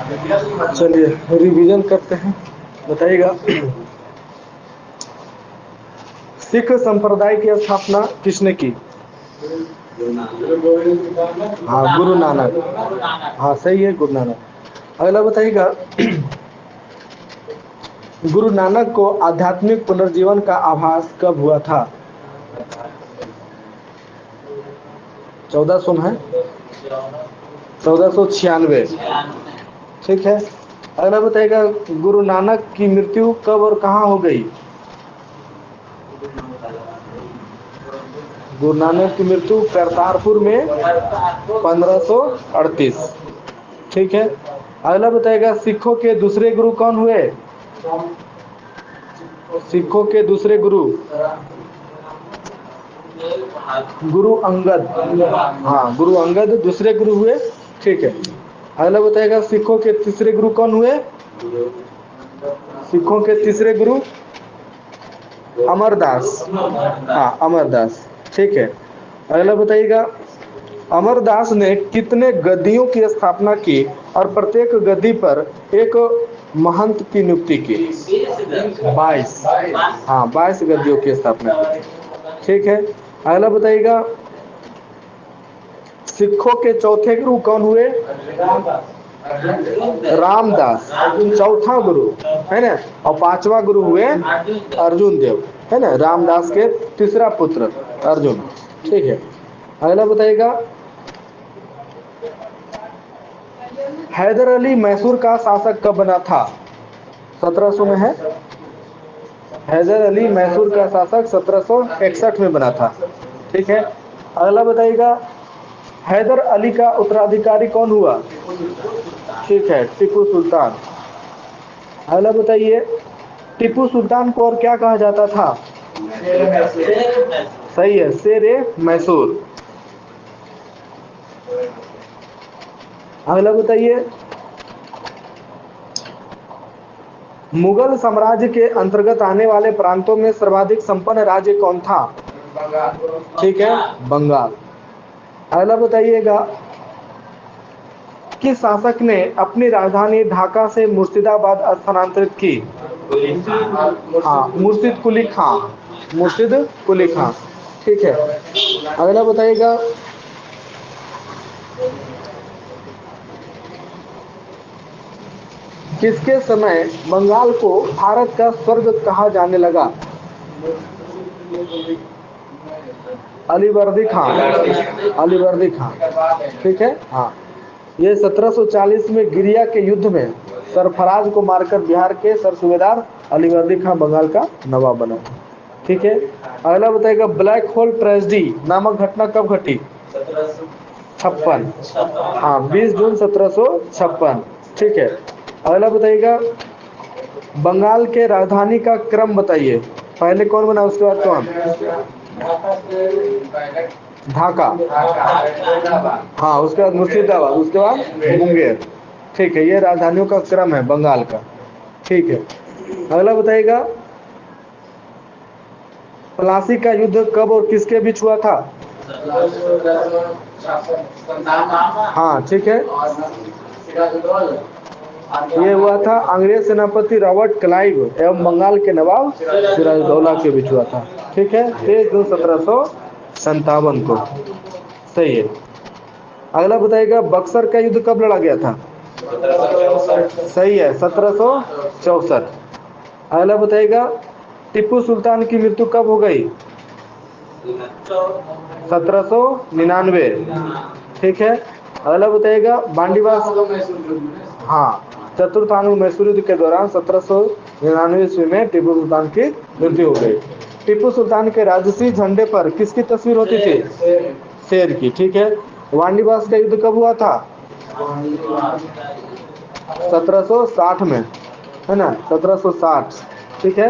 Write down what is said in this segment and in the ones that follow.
चलिए रिवीजन करते हैं। बताइएगा, सिख संप्रदाय की स्थापना किसने की? हाँ, गुरु नानक। हाँ सही है, गुरु नानक। अगला बताइएगा, गुरु नानक को आध्यात्मिक पुनर्जीवन का आभास कब हुआ था? 1400 में है, 1496। ठीक है। अगला बताइएगा, गुरु नानक की मृत्यु कब और कहाँ हो गई? गुरु नानक की मृत्यु करतारपुर में 1538। ठीक है। अगला बताइएगा, सिखों के दूसरे गुरु कौन हुए? सिखों के दूसरे गुरु गुरु अंगद। हाँ, गुरु अंगद दूसरे गुरु हुए। ठीक है। अगला बताइएगा, सिखों के तीसरे गुरु कौन हुए? सिखों के तीसरे गुरु अमरदास। हाँ, अमरदास। ठीक है। अगला बताइएगा, अमरदास ने कितने गद्दियों की स्थापना की और प्रत्येक गद्दी पर एक महंत की नियुक्ति की? 22। हाँ, 22 गद्दियों की स्थापना की। ठीक है। अगला बताइएगा, सिखों के चौथे गुरु कौन हुए? रामदास, चौथा गुरु है ना। और पांचवा गुरु हुए अर्जुन देव, है ना। रामदास के तीसरा पुत्र अर्जुन। ठीक है। अगला बताइएगा, हैदर अली मैसूर का शासक कब बना था? 1700 में है। हैदर अली मैसूर का शासक 1761 में बना था। ठीक है। अगला बताइएगा, हैदर अली का उत्तराधिकारी कौन हुआ? ठीक है, टीपू सुल्तान। अगला बताइए, टीपू सुल्तान को और क्या कहा जाता था? सही है, शेरे मैसूर। अगला बताइए, मुगल साम्राज्य के अंतर्गत आने वाले प्रांतों में सर्वाधिक संपन्न राज्य कौन था? ठीक है, बंगाल। अगला बताइएगा, किस शासक ने अपनी राजधानी ढाका से मुर्शिदाबाद स्थानांतरित की? हाँ, मुर्शिद कुली खां। मुर्शिद कुली खां। ठीक है। अगला बताइएगा, किसके समय बंगाल को भारत का स्वर्ग कहा जाने लगा? अलीवर्दी खान। अलीवर्दी खान। ठीक है। हाँ, ये 1740 में गिरिया के युद्ध में सरफराज को मारकर बिहार के सर सूबेदार अलीवर्दी खान बंगाल का नवाब बना। ठीक है। अगला बताइएगा, ब्लैक होल ट्रेजेडी नामक घटना कब घटी? 56। हाँ, 20 जून 1756। ठीक है। अगला बताइएगा, बंगाल के राजधानी का क्रम बताइए। पहले कौन बना, उसके बाद कौन? ढाका। हाँ, उसके बाद मुर्शिदाबाद, उसके बाद मुंगेर। ठीक है, ये राजधानियों का क्रम है बंगाल का। ठीक है। अगला बताइएगा, प्लासी का युद्ध कब और किसके बीच हुआ था? हाँ, ठीक है। ये हुआ था अंग्रेज सेनापति रॉबर्ट क्लाइव एवं बंगाल के नवाब सिराजुद्दौला के बीच हुआ था। ठीक है, 23 जून 1757 को। सही है। अगला बताइएगा, बक्सर का युद्ध कब लड़ा गया था? सही है, 1764। अगला बताइएगा, टीपू सुल्तान की मृत्यु कब हो गई? 1799। ठीक है। अगला बताइएगा, बांडीवास। हाँ, चतुर्थांग मैसूर युद्ध के दौरान 1799 ईस्वी में टीपू सुल्तान की मृत्यु हो गई। टीपू सुल्तान के राजसी झंडे पर किसकी तस्वीर होती थी? शेर की। ठीक है। वांडीवास का युद्ध कब हुआ था? 1760 में, है ना, 1760। ठीक है।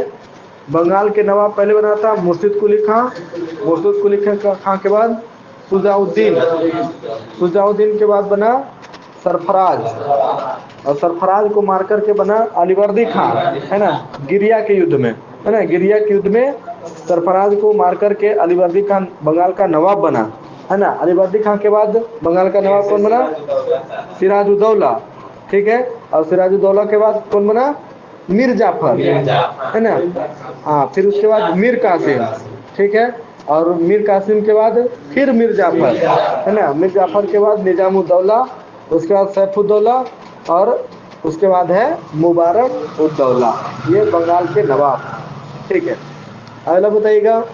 बंगाल के नवाब पहले बना था मुर्शिद कुली खां। मुर्शिद कुली खां के बाद सुजाउद्दीन। सुजाउद्दीन के बाद बना सरफराज, और सरफराज को मार करके बना अलीवर्दी खां, है ना, गिरिया के युद्ध में, है ना। गिरिया के युद्ध में सरफराज को मार करके अलीवर्दी खान बंगाल का नवाब बना, है ना। अलीवर्दी खान के बाद बंगाल का नवाब कौन बना? सिराजुद्दौला। ठीक है। और सिराजुद्दौला के बाद कौन बना? मीर जाफर, है ना। हाँ, फिर उसके बाद मीर कासिम, ठीक है। और मीर कासिम के बाद फिर मीर जाफर, है ना। मीर जाफर के बाद निजामुद्दौला, उसके बाद सैफुद्दौला, और उसके बाद है मुबारक उद्दौला। ये बंगाल के नवाब, ठीक है। अगला बताइएगा,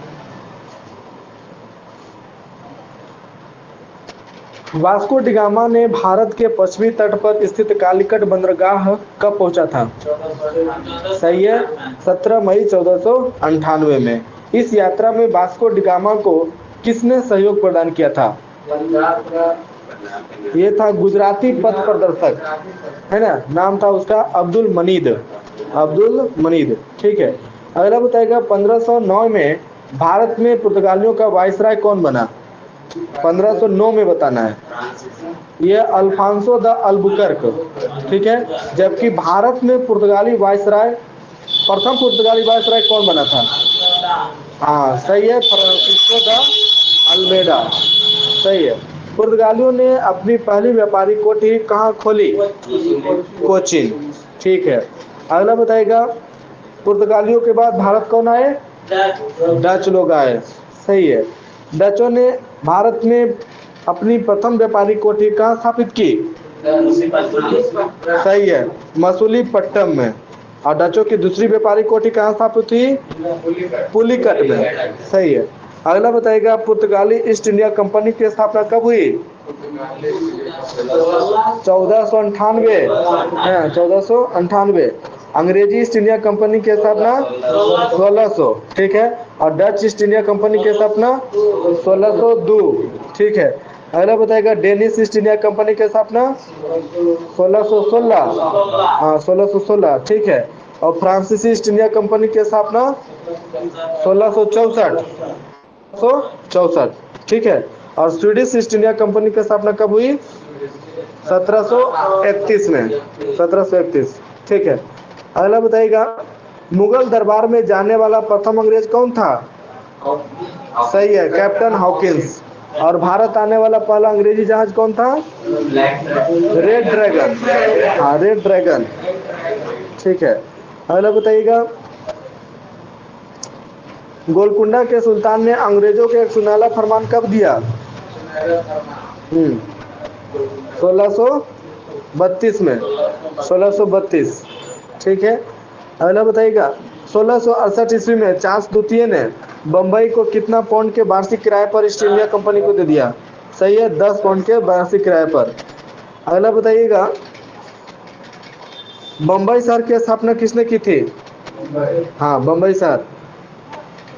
वास्को डिगामा ने भारत के पश्चिमी तट पर स्थित कालीकट बंदरगाह कब पहुंचा था? सही है, 17 मई 1498 में। इस यात्रा में वास्को डिगामा को किसने सहयोग प्रदान किया था? ये था गुजराती पथ प्रदर्शक, है ना। नाम था उसका अब्दुल मनीद, अब्दुल मनीद, ठीक है। अगला बताएगा, 1509 में भारत में पुर्तगालियों का वायसराय कौन बना? 1509 में बताना है। ये अल्फांसो द अल्बुकर्क, ठीक है। जबकि भारत में पुर्तगाली वायसराय, प्रथम पुर्तगाली वायसराय कौन बना था? हाँ सही है, फ्रांसिस्को द अल्मेडा, सही है। पुर्तगालियों ने अपनी पहली व्यापारिक कोठी कहाँ खोली? कोचीन, ठीक है। अगला बताएगा, पुर्तगालियों के बाद भारत कौन आए? डच लोग आए, सही है। डचों ने भारत में अपनी प्रथम व्यापारिक कोठी कहाँ स्थापित की? सही है, मसूलीपट्टनम में। और डचों की दूसरी व्यापारिक कोठी कहाँ स्थापित हुई? पुलिकट में, सही है। अगला बताइएगा, पुर्तगाली ईस्ट इंडिया कंपनी की स्थापना कब हुई? 1498 है, 1498। अंग्रेजी ईस्ट इंडिया कंपनी की स्थापना 1600, ठीक है। और डच ईस्ट इंडिया कंपनी की स्थापना 1602, ठीक है। अगला बताएगा, डेनिश ईस्ट इंडिया कंपनी की स्थापना 1616, हाँ 1616, ठीक है। और फ्रांसीसी ईस्ट इंडिया कंपनी की स्थापना 1664, 1664, ठीक है। और स्वीडिश ईस्ट इंडिया कंपनी की स्थापना कब हुई? 1731 में, 1731, ठीक है। अगला बताइएगा, मुगल दरबार में जाने वाला प्रथम अंग्रेज कौन था? सही है, कैप्टन हॉकिंस। और भारत आने वाला पहला अंग्रेजी जहाज कौन था? रेड ड्रैगन, हाँ रेड ड्रैगन, ठीक है। अगला बताइएगा, गोलकुंडा के सुल्तान ने अंग्रेजों को एक सुनहरा फरमान कब दिया? 1632 में, 1632, ठीक है। अगला बताइएगा, 1668 ईस्वी में चार्ल्स द्वितीय ने बंबई को कितना पाउंड के वार्षिक किराए पर ईस्ट इंडिया कंपनी को दे दिया? सही है, 10 पाउंड के वार्षिक किराए पर। अगला बताइएगा, बंबई शहर की स्थापना किसने की थी? हाँ बंबई शहर,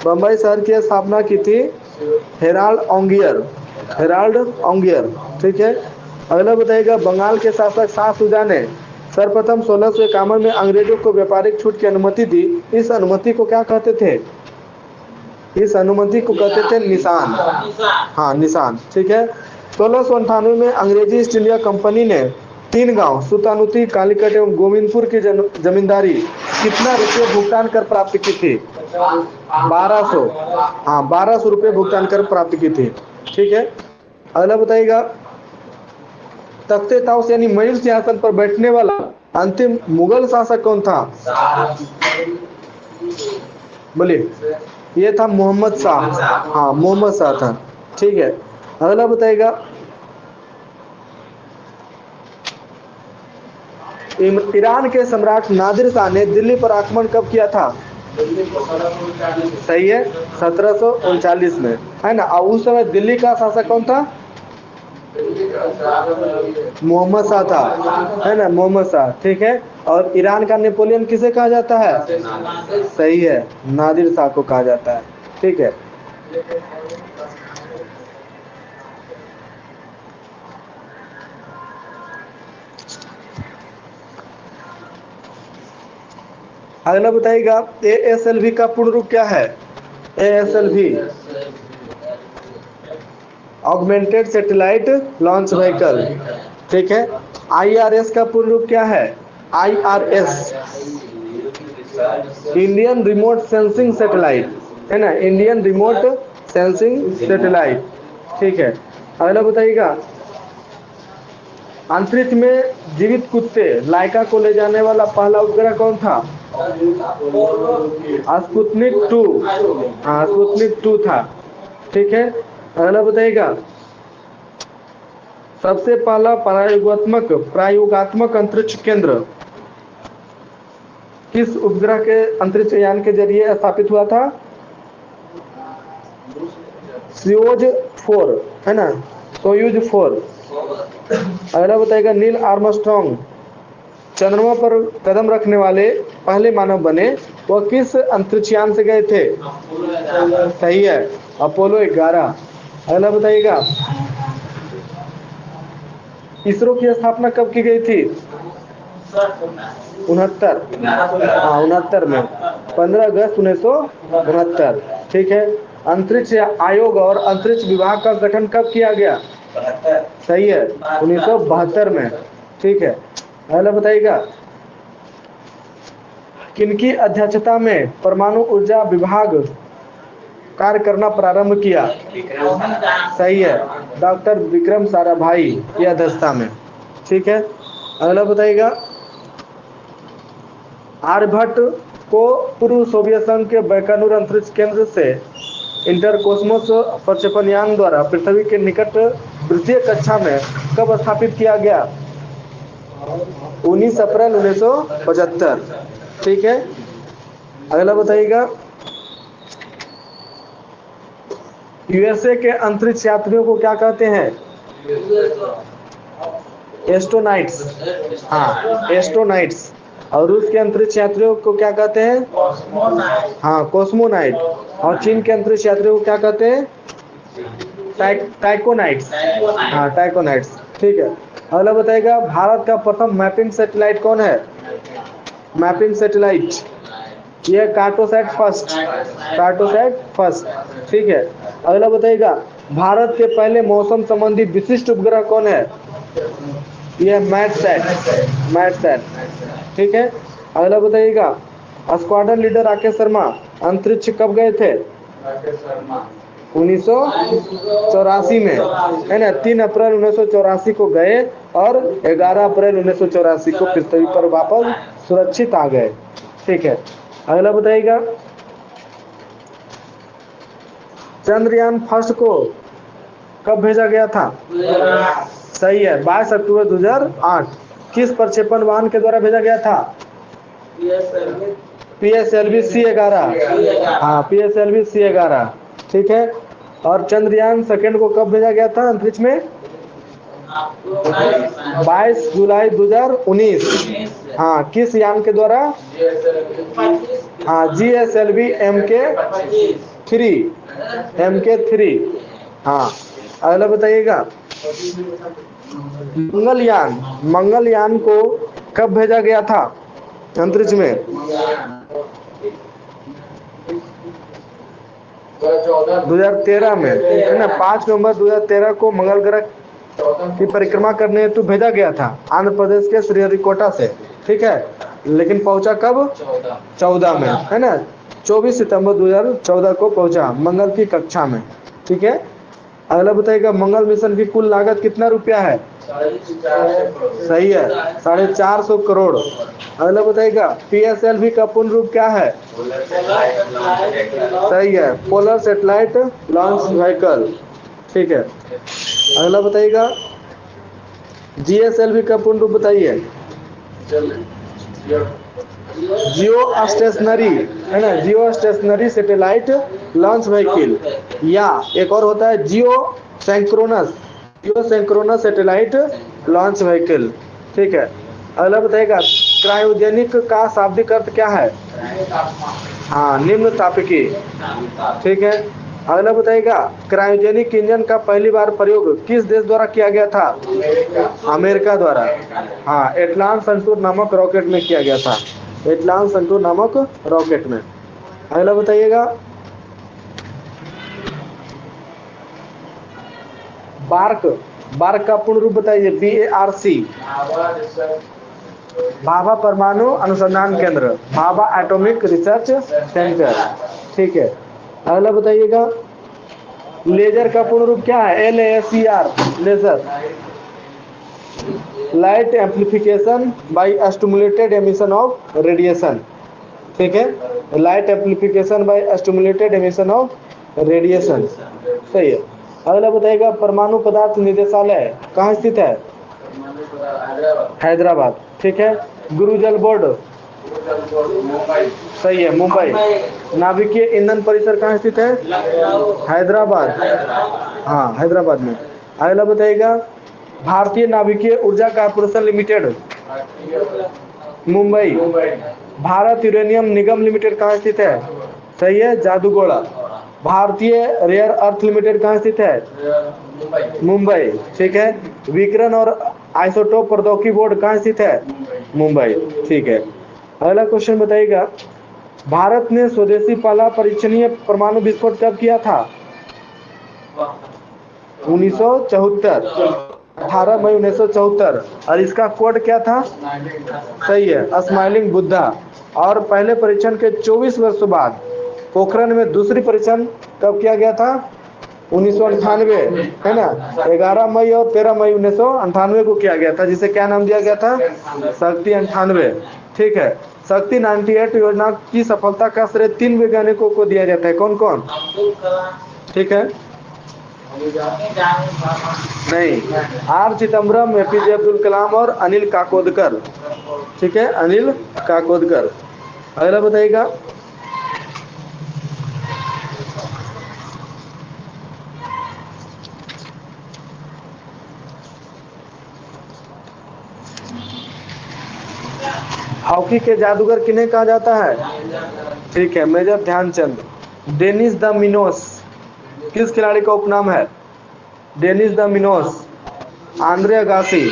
बंबई शहर की स्थापना की थी हेराल्ड ऑन्गियर, हेराल्ड ऑन्गियर, ठीक है। अगला बताइएगा, बंगाल के शासक शाह सुजा ने सर्वप्रथम 1651 में अंग्रेजों को व्यापारिक छूट की अनुमति दी। इस अनुमति को क्या कहते थे? इस अनुमति को कहते थे निशान, हाँ निशान, ठीक है। 1698 में अंग्रेजी ईस्ट इंडिया कंपनी ने 3 गांव सुतानुती, कालीकट एवं गोविंदपुर की जमींदारी कितना रुपये भुगतान कर प्राप्त की थी? 1200, हाँ 1200 रुपये भुगतान कर प्राप्त की थी, ठीक है। अगला बताइएगा, तख्ते ताउस यानी महल सिंहासन पर बैठने वाला अंतिम मुगल शासक कौन था? बोलिए। ये था मोहम्मद शाह, हाँ मोहम्मद शाह था, ठीक है। अगला बताइएगा, ईरान के सम्राट नादिर शाह ने दिल्ली पर आक्रमण कब किया था? सही है, 1739 में, है ना। और उस समय दिल्ली का शासक कौन था? मोहम्मद शाह था, है ना, मोहम्मद शाह, ठीक है। और ईरान का नेपोलियन किसे कहा जाता है? सही है, नादिर शाह को कहा जाता है, ठीक है। अगला बताइएगा, ASLV का पूर्ण रूप क्या है? ASLV, augmented satellite launch vehicle, ठीक है। IRS का पूर्ण रूप क्या है? IRS, Indian remote sensing satellite, है ना, इंडियन रिमोट सेंसिंग सैटेलाइट, ठीक है। अगला बताइएगा, अंतरिक्ष में जीवित कुत्ते लाइका को ले जाने वाला पहला उपग्रह कौन था? स्पुतनिक 2। हाँ, स्पुतनिक 2 था। ठीक है, अगला बताइएगा, सबसे पहला प्रयोगात्मक अंतरिक्ष केंद्र किस उपग्रह के अंतरिक्ष यान के जरिए स्थापित हुआ था? सोयूज 4, है ना, सोयूज 4। अगला बताइएगा, नील आर्मस्ट्रॉन्ग चंद्रमा पर कदम रखने वाले पहले मानव बने, वह किस अंतरिक्ष यान से गए थे? सही है, अपोलो 11। अगला बताइएगा, इसरो की स्थापना कब की गई थी? 69। हाँ, 69 में, 15 अगस्त 1969। ठीक है, अंतरिक्ष आयोग और अंतरिक्ष विभाग का गठन कब किया गया? सही है, 1972 में। ठीक है, अगला बताइएगा, किनकी अध्यक्षता में परमाणु ऊर्जा विभाग कार्य करना प्रारंभ किया? सही है, डॉक्टर विक्रम साराभाई की अध्यक्षता में। ठीक है, अगला बताइएगा, आर्यभट्ट को पूर्व सोवियत संघ के बैकानूर अंतरिक्ष केंद्र से इंटरकोस्मोस प्रक्षेपण यान द्वारा पृथ्वी के निकट वृत्तीय कक्षा में कब स्थापित किया गया? 19 अप्रैल 1975। ठीक है, अगला बताइएगा, यूएसए के अंतरिक्ष यात्रियों को क्या कहते हैं? एस्ट्रोनाइट्स। हाँ, एस्ट्रोनाइट्स। और रूस के अंतरिक्ष यात्रियों को क्या कहते हैं? हाँ, कॉस्मोनाइट। और चीन के अंतरिक्ष यात्रियों को क्या कहते हैं? टाइकोनाइट्स। हाँ, टाइकोनाइट्स। ठीक है, अगला बताइएगा, भारत का प्रथम मैपिंग सैटेलाइट कौन है? मैपिंग सैटेलाइट, ये कार्टोसैट फर्स्ट। कार्टोसैट फर्स्ट। ठीक है, अगला बताइएगा, भारत के पहले मौसम संबंधी विशिष्ट उपग्रह कौन है? ये मैटसैट। मैटसैट। ठीक है, अगला बताइएगा, स्क्वाड्रन लीडर राकेश शर्मा अंतरिक्ष कब गए थे? 1984 में, है ना, 3 अप्रैल 1984 को गए और 11 अप्रैल 1984 को पृथ्वी पर वापस सुरक्षित आ गए। ठीक है, अगला बताइएगा, चंद्रयान फर्स्ट को कब भेजा गया था? सही है, 22 अक्टूबर 2008। किस प्रक्षेपण वाहन के द्वारा भेजा गया था? PSLV C11। हाँ, PSLV C11। ठीक है, और चंद्रयान सेकंड को कब भेजा गया था अंतरिक्ष में? 22 जुलाई 2019। हाँ, किस यान के द्वारा? हाँ, GSLV MK3। हाँ, अगला बताइएगा, मंगलयान को कब भेजा गया था अंतरिक्ष में? 2013 में, है ना, 5 नवंबर 2013 को मंगल ग्रह की परिक्रमा करने हेतु भेजा गया था आंध्र प्रदेश के श्रीहरिकोटा से। ठीक है, लेकिन पहुंचा कब? 14 में, है ना, 24 सितंबर 2014 को पहुंचा मंगल की कक्षा में। ठीक है, अगला बताइएगा, मंगल मिशन की कुल लागत कितना रुपया है? सही है, 450 करोड़। अगला बताइएगा, PSLV का पूर्ण रूप क्या है? सही है, पोलर सैटेलाइट लॉन्च व्हीकल। ठीक है, अगला बताइएगा, GSLV का पूर्ण रूप बताइए। जियो स्टेशनरी, है ना, जियो स्टेशनरी सैटेलाइट लॉन्च व्हीकल, या एक और होता है जियो सेंक्रोनस सैटेलाइट लॉन्च व्हीकल। ठीक है, अगला बताइएगा, क्रायोजेनिक का शाब्दिक अर्थ क्या है? हाँ, निम्न तापकीय। ठीक है, अगला बताइएगा, क्रायोजेनिक इंजन का पहली बार प्रयोग किस देश द्वारा किया गया था? अमेरिका द्वारा। हाँ, एटलांस संटूर नामक रॉकेट में किया गया था। एटलांस संटूर नामक रॉकेट में। अगला बताइएगा, बार्क का पूर्ण रूप बताइए। BARC। भाभा परमाणु अनुसंधान केंद्र, भाभा एटॉमिक रिसर्च सेंटर। ठीक है, अगला बताइएगा, लेजर का पूर्ण रूप क्या है? LASER, laser. Light amplification by stimulated emission of radiation, ठीक है, light amplification by stimulated emission of radiation, सही है। अगला बताइएगा परमाणु पदार्थ निदेशालय कहाँ स्थित है? हैदराबाद, ठीक है। गुरुजल बोर्ड, सही है, मुंबई। नाभिकीय ईंधन परिसर कहाँ स्थित है? हैदराबाद, हाँ हैदराबाद में। अगला बताइएगा भारतीय नाभिकीय ऊर्जा corporation limited, Mumbai. Bharat uranium निगम लिमिटेड कहाँ स्थित है? सही है, जादूगोड़ा। भारतीय रेयर अर्थ लिमिटेड कहाँ स्थित है? मुंबई, ठीक है। विकिरण और आइसोटोप प्रौद्योगिकी बोर्ड कहाँ स्थित है? मुंबई, ठीक है। अगला क्वेश्चन बताइएगा भारत ने स्वदेशी पहला परीक्षणीय परमाणु विस्फोट कब किया था? 1974, 18 मई 1974। और इसका कोड क्या था? सही है, स्माइलिंग बुद्धा। और पहले परीक्षण के 24 वर्षों बाद पोखरण में दूसरी परीक्षण कब किया गया था? 1998, है ना। 11 मई और 13 मई 1998 को किया गया था, जिसे क्या नाम दिया गया था? शक्ति 98, ठीक है। शक्ति 98 योजना की सफलता का श्रेय 3 वैज्ञानिकों को दिया जाता है, कौन कौन? ठीक है, नहीं, आर चिदम्बरम, एपीजे अब्दुल कलाम और अनिल काकोदकर, ठीक है, अनिल काकोदकर। अगला बताइएगा हॉकी के जादूगर किन्हें कहा जाता है? ठीक है, major Dhyanchand. Dennis the Menace किस खिलाड़ी का उपनाम है? Dennis the Menace, Andre Agassi,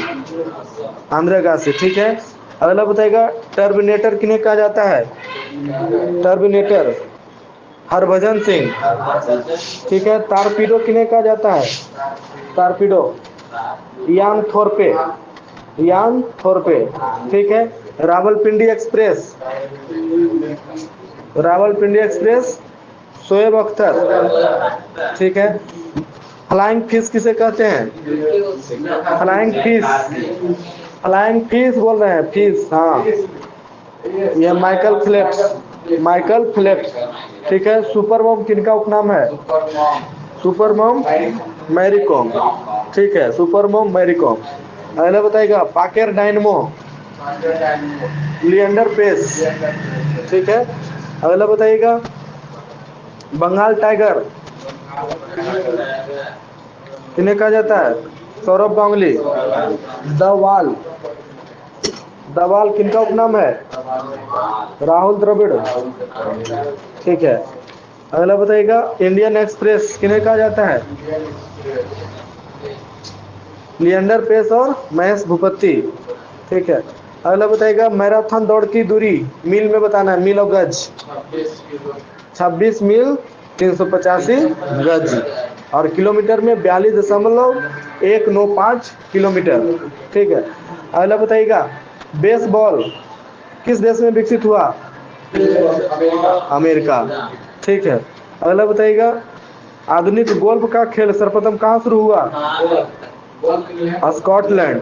Andre Agassi, ठीक है। अगला बताइएगा टर्मिनेटर किन्हें कहा जाता है? टर्मिनेटर हरभजन सिंह, ठीक है। टारपीडो किन्हें कहा जाता है? टारपीडो यान थोरपे, यान थोरपे, ठीक है। रावलपिंडी एक्सप्रेस, रावलपिंडी एक्सप्रेस शोएब अख्तर, ठीक है। फ्लाइंग फिश किसे कहते हैं? फ्लाइंग फिश, फ्लाइंग फिश बोल रहे हैं, फिश, हाँ। यह माइकल फिलिप्स, माइकल फिलिप्स, ठीक है। सुपर मॉम किनका उपनाम है? सुपर मॉम मैरी कॉम, ठीक है, सुपर मॉम मैरी कॉम। अगला बताइएगा पाकेर डायनमो लिएंडर पेस, ठीक है। अगला बताइएगा बंगाल टाइगर किन्हें कहा जाता है? सौरभ गांगुली। द वाल, द वाल किनका उपनाम है? राहुल द्रविड़, ठीक है। अगला बताइएगा इंडियन एक्सप्रेस किन्हें कहा जाता है? लिएंडर पेस और महेश भूपति, ठीक है। अगला बताइएगा मैराथन दौड़ की दूरी मील में बताना है, मील और गज। 26 मील 385 गज और किलोमीटर में 42.195 किलोमीटर, ठीक है। अगला बताइएगा बेसबॉल किस देश में विकसित हुआ? अमेरिका, ठीक है। अगला बताइएगा आधुनिक गोल्फ का खेल सर्वप्रथम कहाँ शुरू हुआ? स्कॉटलैंड,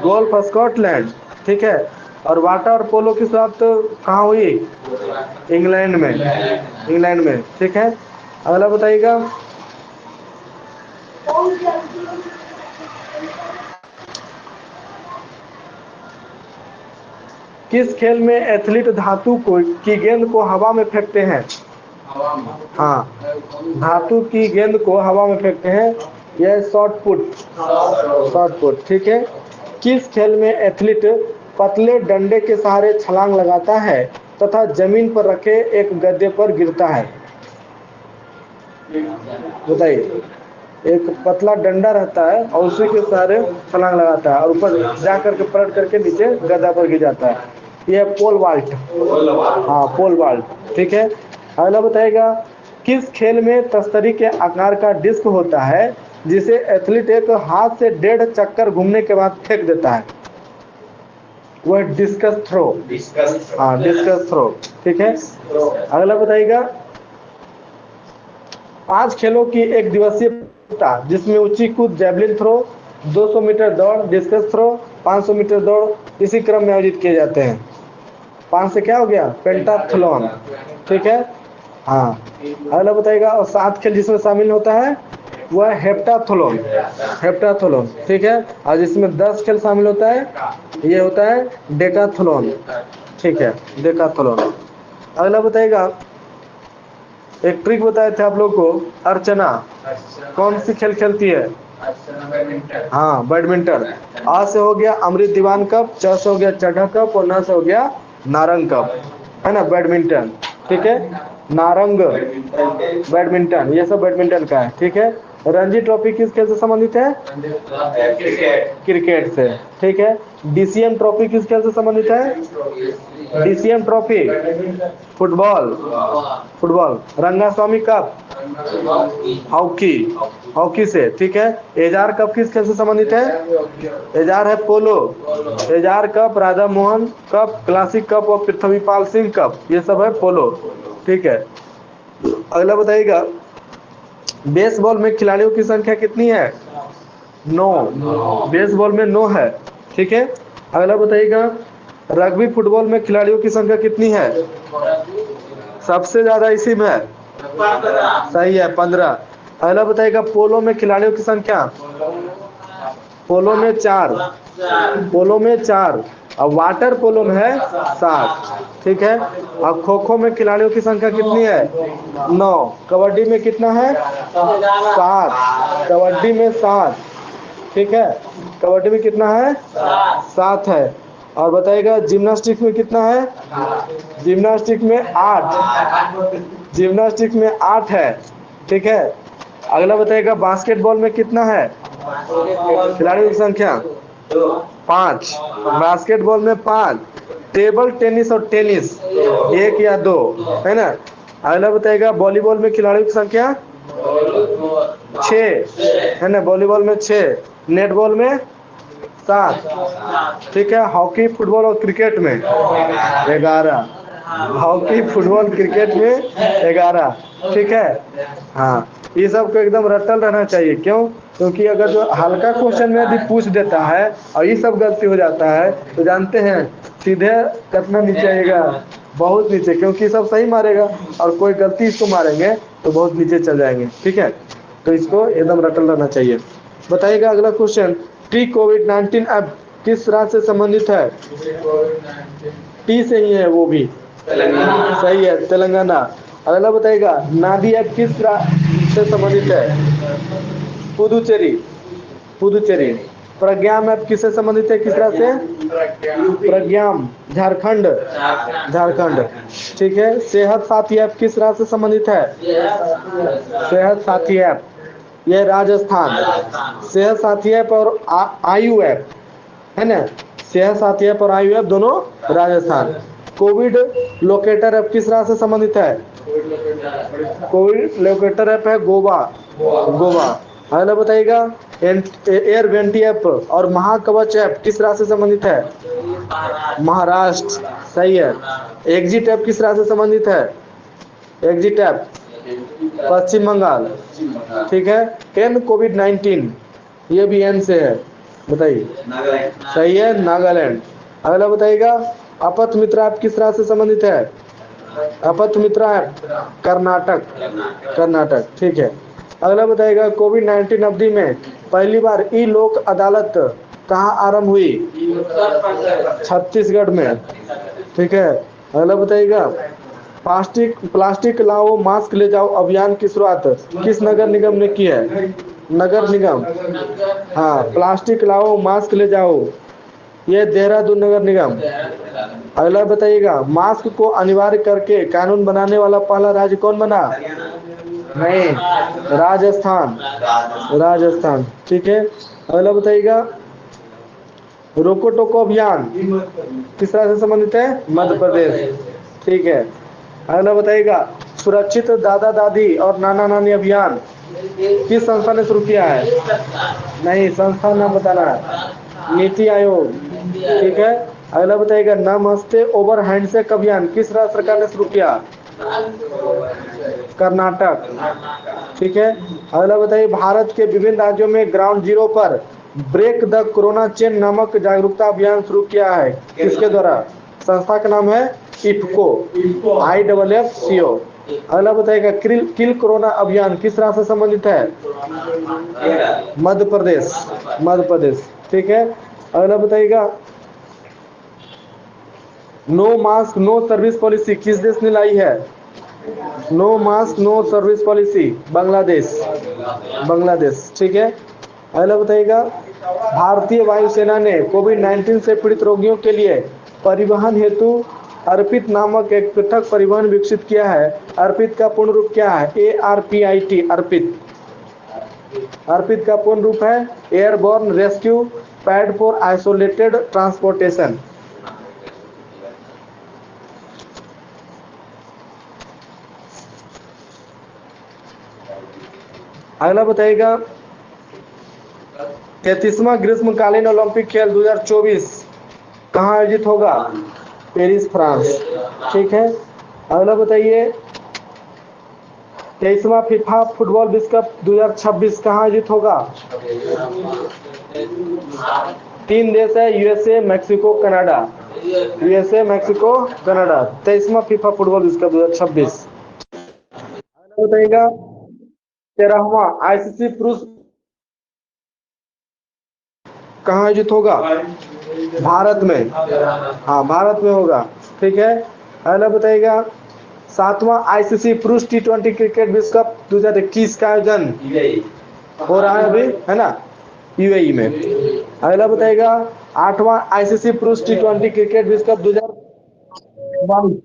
गोल्फ स्कॉटलैंड, ठीक है। और वाटर पोलो की शुरुआत कहाँ हुई? इंग्लैंड में, इंग्लैंड में, ठीक है। अगला बताइएगा किस खेल में एथलीट धातु को की गेंद को हवा में फेंकते हैं? हाँ, धातु की गेंद को हवा में फेंकते हैं, यह शॉट पुट, शॉट पुट, ठीक है। किस खेल में एथलीट पतले डंडे के सहारे छलांग लगाता है तथा जमीन पर रखे एक गद्दे पर गिरता है? बताइए, एक पतला डंडा रहता है और उसी के सहारे छलांग लगाता है और ऊपर जा करके पलट करके नीचे गद्दा पर गिर जाता है, यह पोल वाल्ट, हाँ पोल वाल्ट, ठीक है। अगला बताइएगा किस खेल में तस्तरी के आकार का डिस्क होता है जिसे एथलीट एक हाथ से 1.5 चक्कर घूमने के बाद फेंक देता है? वह डिस्कस थ्रो, हाँ डिस्कस थ्रो, ठीक है। अगला बताइएगा 5 खेलों की एक दिवसीय प्रतियोगिता जिसमें ऊंची कूद, जैवलिन थ्रो, 200 मीटर दौड़, डिस्कस थ्रो, 500 मीटर दौड़ इसी क्रम में आयोजित किए जाते हैं। 5 से क्या हो गया, पेंटाथलॉन। ठीक है, हाँ। अगला बताइएगा, और 7 खेल जिसमें शामिल होता है वह हेप्टाथलॉन। हेप्टाथलॉन, ठीक है। और जिसमें 10 खेल शामिल होता है ये होता है डेकाथलॉन। ठीक है, डेकाथलॉन। अगला बताइएगा, एक ट्रिक बताए थे आप लोग को, अर्चना कौन सी खेल खेलती है? हाँ, बैडमिंटन। आ से हो गया अमृत दीवान कप, च से हो गया चढ़ा कप, और न से हो गया नारंग कप, है ना, बैडमिंटन। ठीक है, नारंग बैडमिंटन, ये सब बैडमिंटन का है। ठीक है, रणजी ट्रॉफी किस खेल से संबंधित है? क्रिकेट से। ठीक है, डीसीएम ट्रॉफी किस खेल से संबंधित है? DCM trophy football. Football. Rangaswamy cup hockey, hockey से। ठीक है, एजार कप किस खेल से संबंधित है? एजार है polo. Ezra cup, Radha Mohan cup, classic cup और पृथ्वीपाल सिंह कप, ये सब है पोलो। ठीक है, अगला बताइएगा, बेसबॉल में खिलाड़ियों की संख्या कितनी है? 9। बेसबॉल में 9 है। ठीक है, अगला बताइएगा, रग्बी फुटबॉल में खिलाड़ियों की संख्या कितनी है? सबसे ज्यादा इसी में है। सही है, 15। अगला बताइएगा, पोलो में खिलाड़ियों की संख्या? पोलो में 4। पोलो में 4। अब वाटर पोलो में है 7। ठीक है, अब खो खो में खिलाड़ियों की संख्या कितनी है? 9। कबड्डी में कितना है? 7। कबड्डी में 7। ठीक है, कबड्डी में कितना है? 7 है। और बताइएगा, जिम्नास्टिक में कितना है? जिम्नास्टिक में 8। जिम्नास्टिक में 8 है। ठीक है, अगला बताइएगा, बास्केटबॉल में कितना है खिलाड़ियों की संख्या? 5। बास्केटबॉल में 5। टेबल टेनिस और टेनिस 1 या 2, है ना। अगला बताइएगा, वॉलीबॉल में खिलाड़ियों की संख्या? 6, है ना, वॉलीबॉल में 6। नेटबॉल में 7। ठीक है, हॉकी फुटबॉल और क्रिकेट में 11। हॉकी फुटबॉल क्रिकेट में 11। ठीक है, हाँ। ये सब को एकदम रटल रहना चाहिए। क्यों? क्योंकि अगर जो हल्का क्वेश्चन में यदि पूछ देता है और ये सब गलती हो जाता है तो जानते हैं सीधे कितना नीचे आएगा, बहुत नीचे। क्योंकि सब सही मारेगा और कोई गलती इसको मारेंगे तो बहुत नीचे चल जाएंगे। ठीक है, तो इसको एकदम रटल रहना चाहिए। बताइएगा अगला क्वेश्चन, प्री कोविड-19 ऐप किस राज्य से संबंधित है? टी से ही है वो भी। सही है, तेलंगाना। अगला बताइएगा, नादी ऐप किस राज्य से संबंधित है? पुदुचेरी। पुदुचेरी। प्रज्ञाम ऐप किससे संबंधित है? किस राज्य से? प्रज्ञाम, झारखंड। झारखंड। ठीक है, सेहत साथी ऐप किस राज्य से संबंधित है? सेहत साथी ऐप, यह राजस्थान। सेहत साथी ऐप और आयु ऐप, है ना, सेहत साथी ऐप और आयु ऐप दोनों राजस्थान। कोविड लोकेटर ऐप किस राज्य से संबंधित है? कोविड लोकेटर ऐप है गोवा। गोवा। अगला बताइएगा, एयर वेंटी ऐप और महाकवच ऐप किस राज्य से संबंधित है? महाराष्ट्र। सही है। एग्जिट ऐप किस राज्य से संबंधित है? एग्जिट ऐप पश्चिम बंगाल। ठीक है, एन कोविड-19, ये भी एन से है, बताइए। सही है, नागालैंड। अगला बताइएगा, अपथ मित्रा ऐप किस राज्य से संबंधित है? अपथ मित्रा ऐप कर्नाटक। कर्नाटक। ठीक है, अगला बताइएगा, कोविड-19 अवधि में पहली बार ई लोक अदालत कहाँ आरंभ हुई? छत्तीसगढ़ में। ठीक है, अगला बताइएगा, प्लास्टिक लाओ मास्क ले जाओ अभियान की शुरुआत किस नगर निगम ने की है? नगर निगम। हाँ, प्लास्टिक लाओ मास्क ले जाओ, ये देहरादून नगर निगम। अगला बताइएगा, मास्क को अनिवार्य करके कानून बनाने वाला पहला राज्य कौन बना? नहीं, राजस्थान। राजस्थान। ठीक है, अगला बताइएगा, रोको टोको अभियान किस राज्य से संबंधित है? मध्य प्रदेश। ठीक है, अगला बताइएगा, सुरक्षित दादा दादी और नाना नानी अभियान किस संस्था ने शुरू किया है? नहीं, संस्था नाम बताना है, नीति आयोग। ठीक है, अगला बताइएगा, नमस्ते ओवर हैंडशेक अभियान किस राज्य सरकार ने शुरू किया? कर्नाटक। ठीक है, अगला बताइए, भारत के विभिन्न राज्यों में ग्राउंड जीरो पर ब्रेक द कोरोना चेन नामक जागरूकता अभियान शुरू किया है, किसके द्वारा? संस्था का नाम है इफ्को, IFFCO। अगला बताइएगा, किल कोरोना अभियान किस राज्य से संबंधित है? मध्य प्रदेश, मध्य प्रदेश। ठीक है। अगला बताइएगा, no mask no service policy किस देश ने लाई है? No mask no service policy Bangladesh, Bangladesh. ठीक है। अगला बताइएगा, भारतीय वायुसेना ने कोविड-19 से पीड़ित रोगियों के लिए परिवहन हेतु अर्पित नामक एक पृथक परिवहन विकसित किया है। अर्पित का पूर्ण रूप क्या है? ARPIT, अर्पित। अर्पित का पूर्ण रूप है airborne rescue pad for isolated transportation. अगला बताइएगा, 33वां ग्रीष्मकालीन ओलंपिक खेल 2024 कहाँ आयोजित होगा? Paris, France. ठीक है। अगला बताइए, 23वां फीफा फुटबॉल विश्व कप 2026 कहाँ आयोजित होगा? 3 देश है, USA, Mexico, Canada. USA, Mexico, Canada. 23वां फीफा फुटबॉल विश्व कप 2026। बताइएगा, 13वां ICC पुरुष कहाँ आयोजित होगा? भारत में। हाँ, भारत में होगा। ठीक है। अगला बताइएगा, 7वां ICC पुरुष T20 क्रिकेट विश्व कप 2021 का आयोजन हो रहा है अभी, है ना, UAE में। अगला बताइएगा, 8वां ICC पुरुष T20 क्रिकेट विश्व कप 2022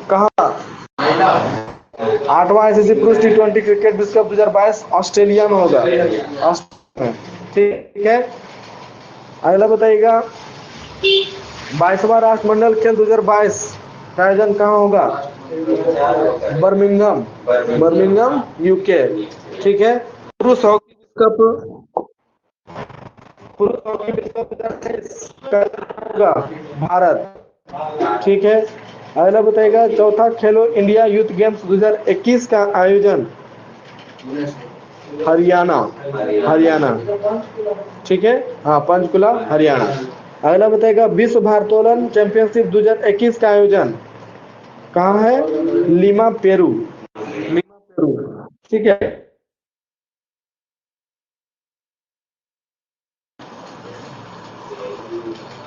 कहाँ? 8वां ICC पुरुष T20 क्रिकेट विश्व कप 2022 ऑस्ट्रेलिया में होगा। ठीक है। अगला बताइएगा, 22वां राष्ट्रमंडल खेल 2022 का आयोजन कहाँ होगा? Birmingham, Birmingham, UK। ठीक है। पुरुष हॉकी विश्व कप, पुरुष हॉकी विश्व कप 2023 का आयोजन होगा भारत। ठीक है। अगला बताइएगा, चौथा खेलो इंडिया यूथ गेम्स 2021 का आयोजन हरियाणा, हरियाणा। ठीक है। हाँ, पंचकुला, हरियाणा। अगला बताइएगा, विश्व भारोत्तोलन चैंपियनशिप 2021 का आयोजन कहाँ है? Lima, Peru, Lima, Peru. ठीक है।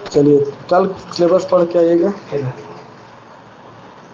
चलिए, कल सिलेबस पढ़ के आइएगा।